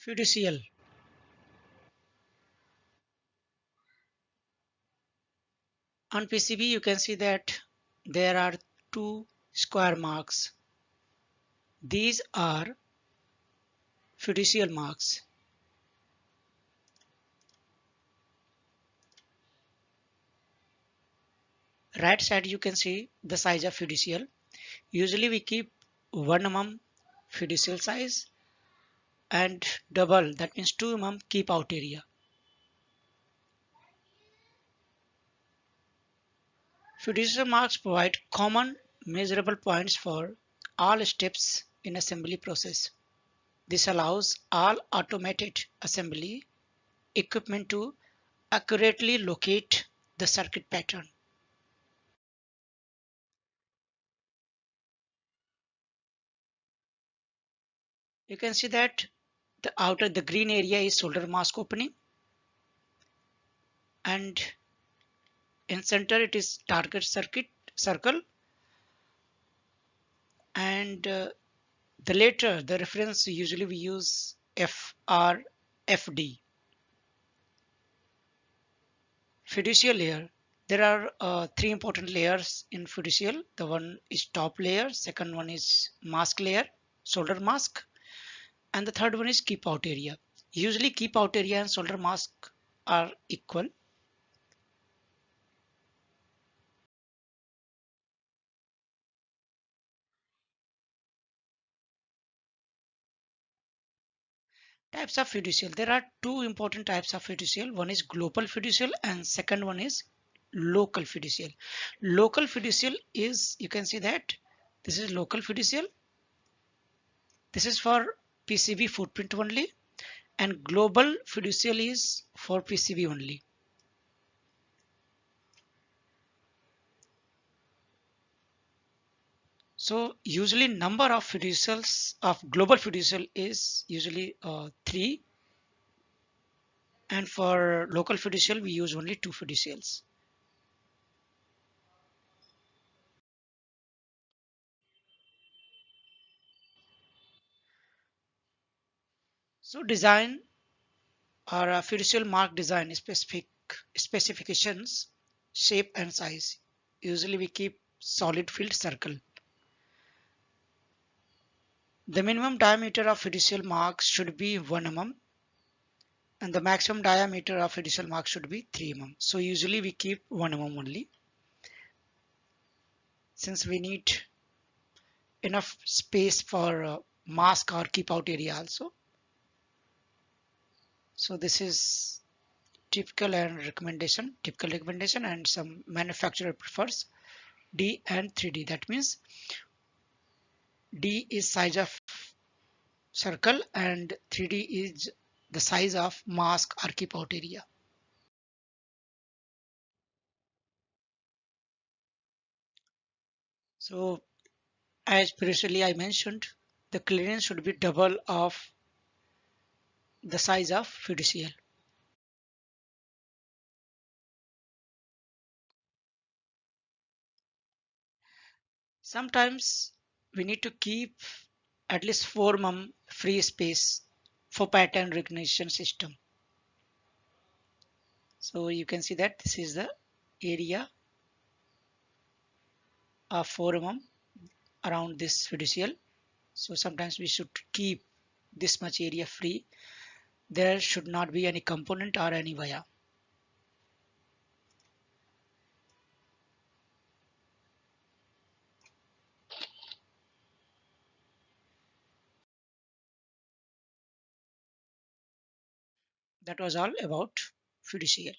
Fiducial. On PCB you can see that there are two square marks. These are fiducial marks. Right side you can see the size of fiducial. Usually we keep 1 mm fiducial size and double, that means 2 mm keep out area. Fiducial marks provide common measurable points for all steps in assembly process. This allows all automated assembly equipment to accurately locate the circuit pattern. You can see that the green area is solder mask opening, and in center it is target circuit circle, and the reference usually we use FD. Fiducial layer. There are three important layers in fiducial. The one is top layer, second one is mask layer, solder mask, and the third one is keep out area. Usually keep out area and solder mask are equal. Types of fiducial. There are two important types of fiducial. One is global fiducial and second one is local fiducial. Local fiducial is, you can see that this is local fiducial. This is for PCB footprint only, and global fiducial is for PCB only. So usually number of fiducials of global fiducial is usually 3, and for local fiducial we use only 2 fiducials. So design or a fiducial mark design specifications, shape and size. Usually we keep solid filled circle. The minimum diameter of fiducial marks should be 1 mm and the maximum diameter of fiducial mark should be 3 mm. So usually we keep 1 mm only, since we need enough space for mask or keep out area also. So this is typical recommendation, and some manufacturer prefers D and 3D. That means D is size of circle and 3D is the size of mask or keep out area. So as previously I mentioned, the clearance should be double of the size of fiducial. Sometimes we need to keep at least 4 mm free space for pattern recognition system. So you can see that this is the area of 4 mm around this fiducial. So sometimes we should keep this much area free. There should not be any component or any wire. That was all about fiducial.